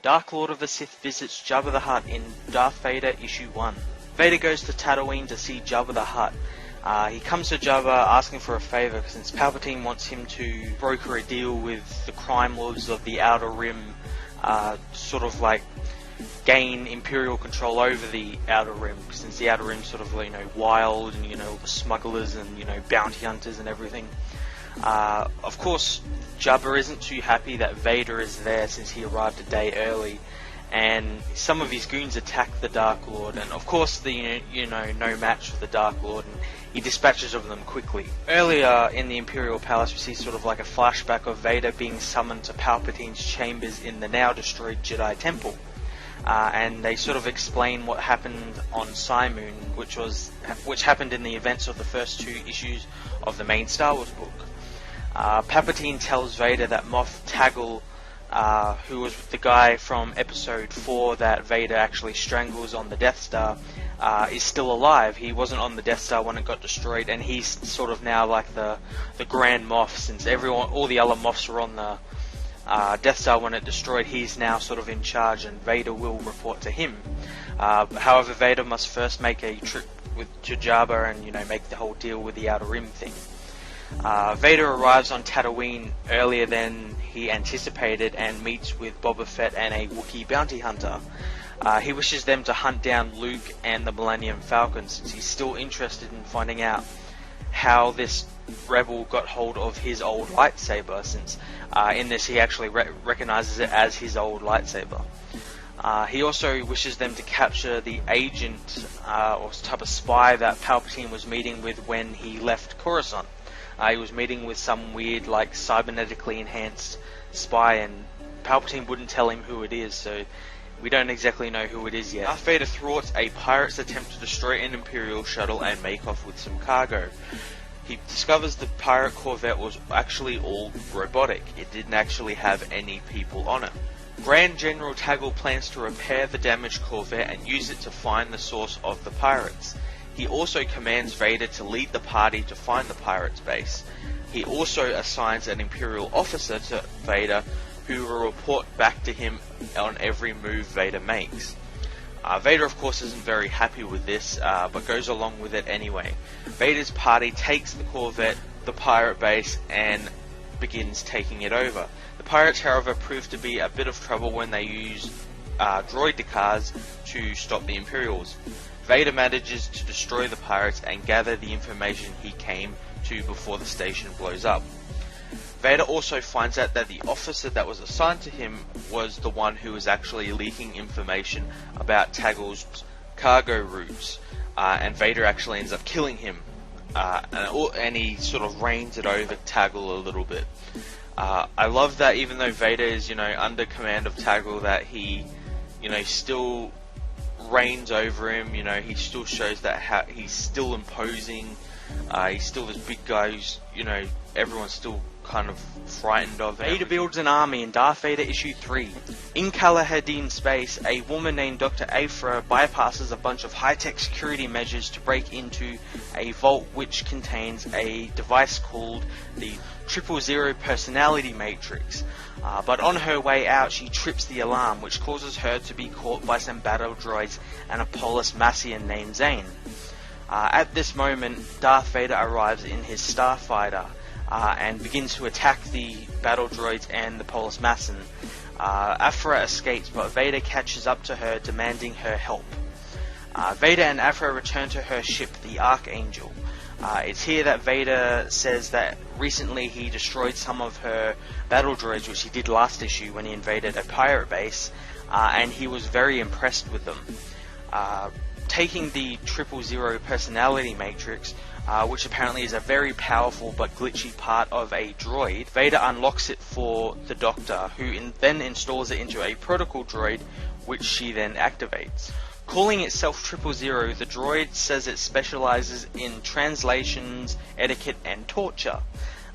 Dark Lord of the Sith visits Jabba the Hutt in Darth Vader Issue 1. Vader goes to Tatooine to see Jabba the Hutt. He comes to Jabba asking for a favour since Palpatine wants him to broker a deal with the crime lords of the Outer Rim, sort of like gain Imperial control over the Outer Rim, since the Outer Rim's sort of, wild, and, all the smugglers and, bounty hunters and everything. Of course, Jabba isn't too happy that Vader is there since he arrived a day early, and some of his goons attack the Dark Lord, and of course no match for the Dark Lord, and he dispatches of them quickly. Earlier in the Imperial Palace we see sort of like a flashback of Vader being summoned to Palpatine's chambers in the now destroyed Jedi Temple. And they sort of explain what happened on Simoon, which happened in the events of the first 2 issues of the main Star Wars book. Palpatine tells Vader that Moff Taggle, who was the guy from Episode 4 that Vader actually strangles on the Death Star, is still alive. He wasn't on the Death Star when it got destroyed, and he's sort of now like the Grand Moff, since all the other Moffs were on the Death Star when it destroyed. He's now sort of in charge, and Vader will report to him. However, Vader must first make a trip to Jabba and make the whole deal with the Outer Rim thing. Vader arrives on Tatooine earlier than he anticipated and meets with Boba Fett and a Wookiee bounty hunter. He wishes them to hunt down Luke and the Millennium Falcon, since he's still interested in finding out how this rebel got hold of his old lightsaber, since in this he actually recognizes it as his old lightsaber. He also wishes them to capture the agent or type of spy that Palpatine was meeting with when he left Coruscant. He was meeting with some weird, cybernetically enhanced spy, and Palpatine wouldn't tell him who it is, so we don't exactly know who it is yet. Darth Vader thwarts a pirate's attempt to destroy an Imperial shuttle and make off with some cargo. He discovers the pirate corvette was actually all robotic. It didn't actually have any people on it. Grand General Taggle plans to repair the damaged corvette and use it to find the source of the pirates. He also commands Vader to lead the party to find the pirates' base. He also assigns an Imperial officer to Vader, who will report back to him on every move Vader makes. Vader, of course, isn't very happy with this, but goes along with it anyway. Vader's party takes the corvette, the pirate base, and begins taking it over. The pirates, however, prove to be a bit of trouble when they use droidicars to stop the Imperials. Vader manages to destroy the pirates and gather the information he came to before the station blows up. Vader also finds out that the officer that was assigned to him was the one who was actually leaking information about Taggle's cargo routes, and Vader actually ends up killing him, and he sort of reigns it over Taggle a little bit. I love that even though Vader is, under command of Taggle, that he, still reigns over him. He still shows that he's still imposing. He's still this big guy who's, everyone's still kind of frightened of. Vader builds an army in Darth Vader issue 3. In Kalahadin space, a woman named Dr. Aphra bypasses a bunch of high-tech security measures to break into a vault which contains a device called the 000 personality matrix. But on her way out she trips the alarm, which causes her to be caught by some battle droids and a Polis Massian named Zane. At this moment, Darth Vader arrives in his starfighter and begins to attack the battle droids and the Polis Massian. Aphra escapes, but Vader catches up to her, demanding her help. Vader and Aphra return to her ship, the Archangel. It's here that Vader says that recently he destroyed some of her battle droids, which he did last issue when he invaded a pirate base, and he was very impressed with them. Taking the 000 personality matrix, which apparently is a very powerful but glitchy part of a droid, Vader unlocks it for the Doctor, who then installs it into a protocol droid, which she then activates. Calling itself 000, the droid says it specializes in translations, etiquette, and torture.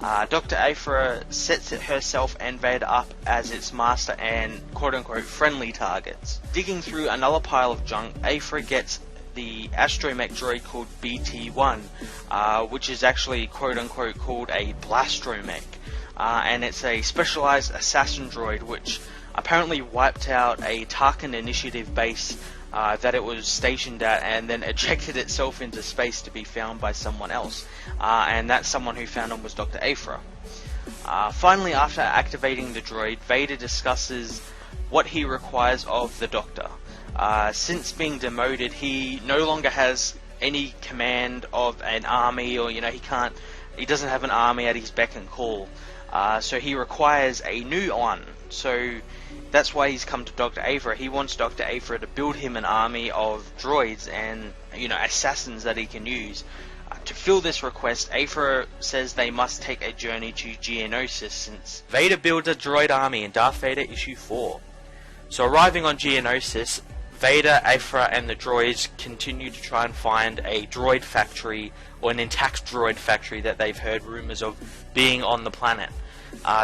Dr. Aphra sets it herself and Vader up as its master and quote-unquote friendly targets. Digging through another pile of junk, Aphra gets the astromech droid called BT-1, which is actually quote-unquote called a blastromech. And it's a specialized assassin droid which apparently wiped out a Tarkin Initiative base that it was stationed at, and then ejected itself into space to be found by someone else. And that someone who found him was Dr. Aphra. Finally, after activating the droid, Vader discusses what he requires of the Doctor. Since being demoted, he no longer has any command of an army, or he doesn't have an army at his beck and call. So he requires a new one. So that's why he's come to Dr. Aphra. He wants Dr. Aphra to build him an army of droids and assassins that he can use. To fill this request, Aphra says they must take a journey to Geonosis, since Vader builds a droid army in Darth Vader issue 4. So arriving on Geonosis, Vader, Aphra and the droids continue to try and find a droid factory, or an intact droid factory that they've heard rumours of being on the planet.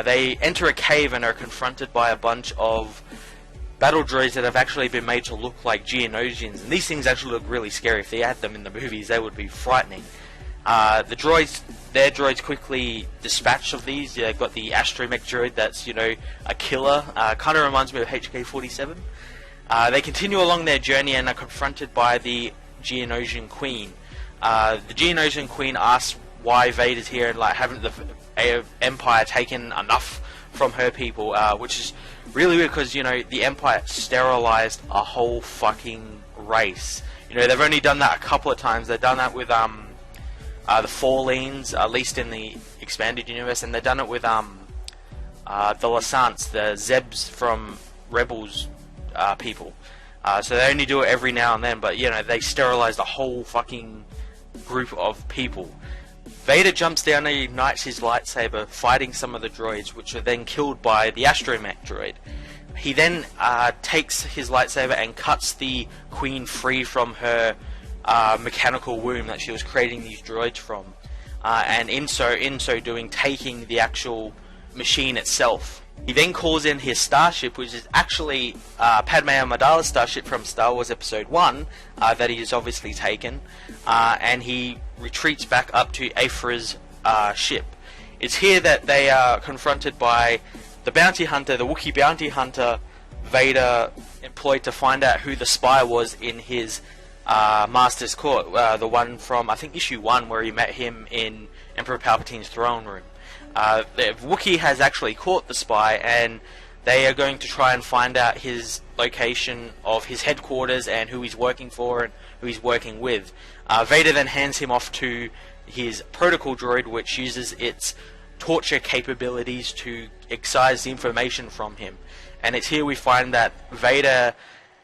They enter a cave and are confronted by a bunch of battle droids that have actually been made to look like Geonosians, and these things actually look really scary. If they had them in the movies, they would be frightening. Their droids quickly dispatch of these. They've got the astromech droid that's, a killer. Kind of reminds me of HK-47. They continue along their journey and are confronted by the Geonosian Queen. The Geonosian Queen asks why Vader's here, and haven't the Empire taken enough from her people, which is really weird because, the Empire sterilized a whole fucking race. They've only done that a couple of times. They've done that with the Fallings, at least in the expanded universe, and they've done it with the Lasants, the Zebs from Rebels people. So they only do it every now and then, but they sterilized a whole fucking group of people. Vader jumps down and ignites his lightsaber, fighting some of the droids, which are then killed by the astromech droid. He then takes his lightsaber and cuts the Queen free from her mechanical womb that she was creating these droids from, and in so doing, taking the actual machine itself. He then calls in his starship, which is actually Padme Amidala's starship from Star Wars Episode 1, that he has obviously taken, and he retreats back up to Aphra's ship. It's here that they are confronted by the bounty hunter, the Wookiee bounty hunter Vader employed to find out who the spy was in his Master's Court, the one from, I think, issue 1, where he met him in Emperor Palpatine's throne room. The Wookiee has actually caught the spy, and they are going to try and find out his location of his headquarters and who he's working for and who he's working with. Vader then hands him off to his protocol droid, which uses its torture capabilities to excise the information from him. And it's here we find that Vader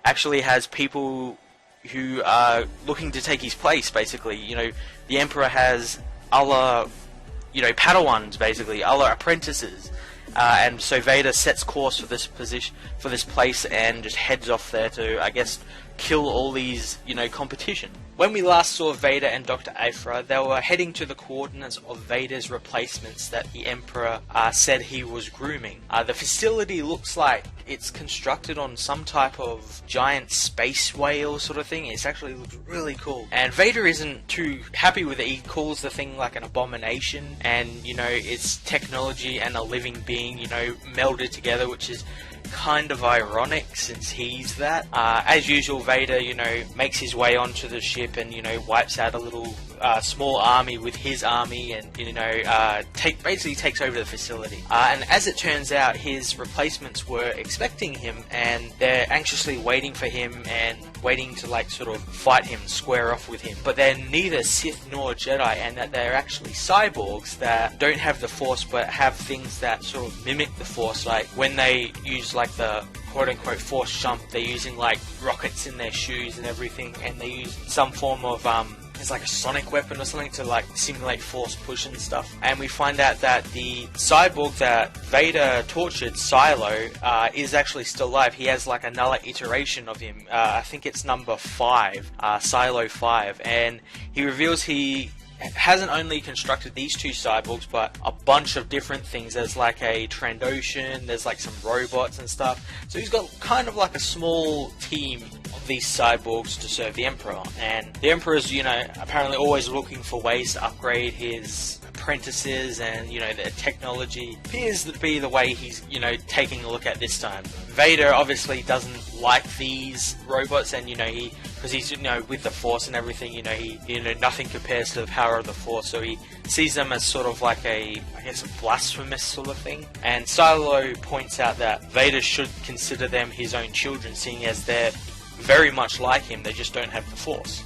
actually has people who are looking to take his place, basically. The Emperor has other Padawans, basically, other apprentices, and so Vader sets course for this place, and just heads off there to, I guess, kill all these, competition. When we last saw Vader and Dr. Aphra, they were heading to the coordinates of Vader's replacements that the Emperor said he was grooming. The facility looks like it's constructed on some type of giant space whale sort of thing. It actually looks really cool. And Vader isn't too happy with it. He calls the thing like an abomination, and, it's technology and a living being, melded together, which is kind of ironic since he's that. As usual, Vader, makes his way onto the ship and, wipes out a little small army with his army, and, basically takes over the facility. And as it turns out, his replacements were expecting him, and they're anxiously waiting for him and waiting to, sort of fight him, square off with him. But they're neither Sith nor Jedi, and that they're actually cyborgs that don't have the Force, but have things that sort of mimic the Force. Like, when they use, the quote-unquote Force jump, they're using, rockets in their shoes and everything, and they use some form of, it's like a sonic weapon or something to simulate force push and stuff. And we find out that the cyborg that Vader tortured, Silo, is actually still alive. He has another iteration of him. I think it's number 5, Silo 5, and he reveals he hasn't only constructed these two cyborgs, but a bunch of different things. There's a Trandoshan, there's some robots and stuff. So he's got kind of a small team of these cyborgs to serve the Emperor. And the Emperor's, apparently always looking for ways to upgrade his apprentices and, the technology appears to be the way he's, taking a look at this time. Vader obviously doesn't like these robots, and, because he's, with the Force and everything, nothing compares to the power of the Force, so he sees them as sort of like a blasphemous sort of thing. And Silo points out that Vader should consider them his own children, seeing as they're very much like him, they just don't have the Force.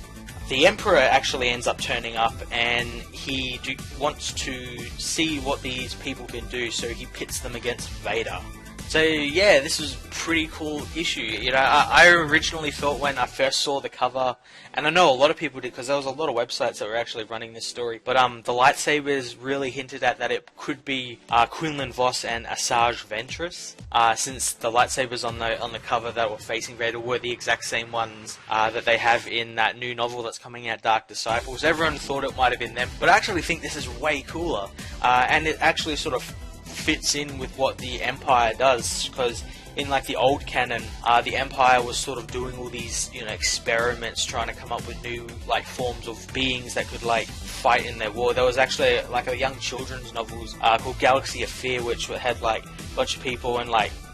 The Emperor actually ends up turning up, and he wants to see what these people can do, so he pits them against Vader. So yeah, this was a pretty cool issue. I originally thought when I first saw the cover, and I know a lot of people did because there was a lot of websites that were actually running this story, but the lightsabers really hinted at that it could be Quinlan Vos and Asajj Ventress, since the lightsabers on the cover that were facing Vader were the exact same ones that they have in that new novel that's coming out, Dark Disciples. Everyone thought it might have been them, but I actually think this is way cooler, and it actually sort of fits in with what the Empire does, because in like the old canon, the Empire was sort of doing all these experiments, trying to come up with new forms of beings that could fight in their war. There was actually a young children's novels called Galaxy of Fear, which had a bunch of people and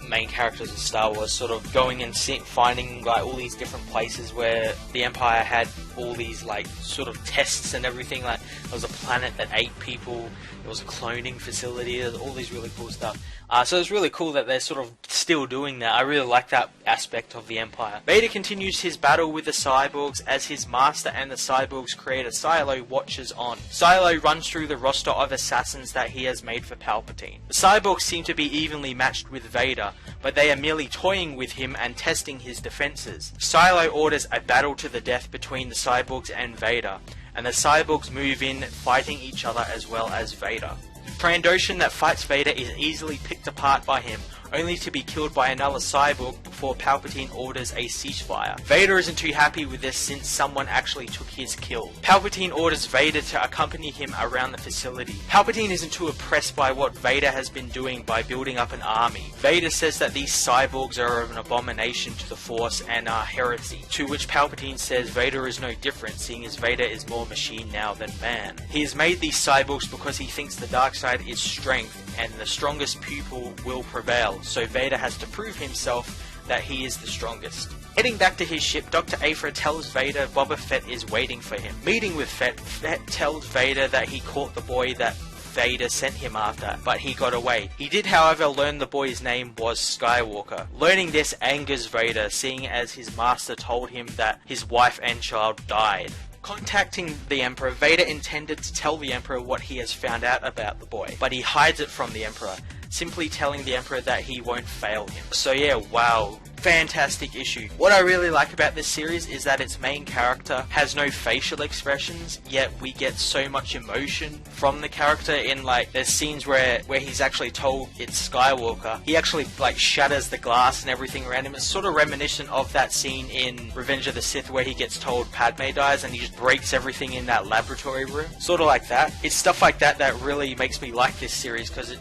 main characters of Star Wars sort of going and finding all these different places where the Empire had all these sort of tests and everything. There was a planet that ate people, there was a cloning facility, there's all these really cool stuff. So it's really cool that they're sort of still doing that. I really like that aspect of the Empire. Vader continues his battle with the cyborgs as his master and the cyborgs creator Silo watches on. Silo runs through the roster of assassins that he has made for Palpatine. The cyborgs seem to be evenly matched with Vader, but they are merely toying with him and testing his defenses. Silo orders a battle to the death between the cyborgs and Vader, and the cyborgs move in, fighting each other as well as Vader. Trandoshan that fights Vader is easily picked apart by him, only to be killed by another cyborg before Palpatine orders a ceasefire. Vader isn't too happy with this since someone actually took his kill. Palpatine orders Vader to accompany him around the facility. Palpatine isn't too impressed by what Vader has been doing by building up an army. Vader says that these cyborgs are an abomination to the Force and are heresy, to which Palpatine says Vader is no different, seeing as Vader is more machine now than man. He has made these cyborgs because he thinks the dark side is strength, and the strongest people will prevail, so Vader has to prove himself that he is the strongest. Heading back to his ship, Dr. Aphra tells Vader Boba Fett is waiting for him. Meeting with Fett, Fett tells Vader that he caught the boy that Vader sent him after, but he got away. He did, however, learn the boy's name was Skywalker. Learning this angers Vader, seeing as his master told him that his wife and child died. Contacting the Emperor, Vader intended to tell the Emperor what he has found out about the boy, but he hides it from the Emperor, simply telling the Emperor that he won't fail him. So yeah, wow. Fantastic issue. What I really like about this series is that its main character has no facial expressions, yet we get so much emotion from the character in there's scenes where he's actually told it's Skywalker. He actually shatters the glass and everything around him. It's sort of reminiscent of that scene in Revenge of the Sith where he gets told Padme dies and he just breaks everything in that laboratory room. Sort of like that. It's stuff like that that really makes me like this series, because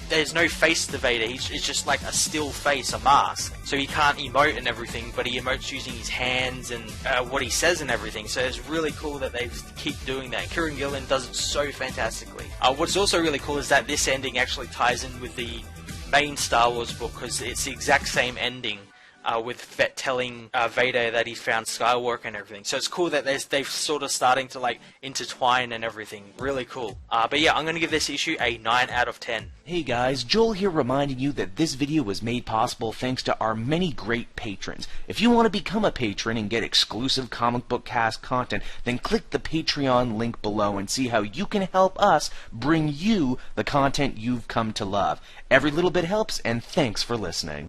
there's no face to Vader. It's just like a still face, a mask. So he can't emote and everything, but he emotes using his hands and what he says and everything. So it's really cool that they keep doing that. Kieran Gillen does it so fantastically. What's also really cool is that this ending actually ties in with the main Star Wars book, because it's the exact same ending. With Fett telling Vader that he found Skywalker and everything. So it's cool that they've sort of starting to intertwine and everything. Really cool. But yeah, I'm going to give this issue a 9 out of 10. Hey guys, Joel here reminding you that this video was made possible thanks to our many great patrons. If you want to become a patron and get exclusive comic book cast content, then click the Patreon link below and see how you can help us bring you the content you've come to love. Every little bit helps, and thanks for listening.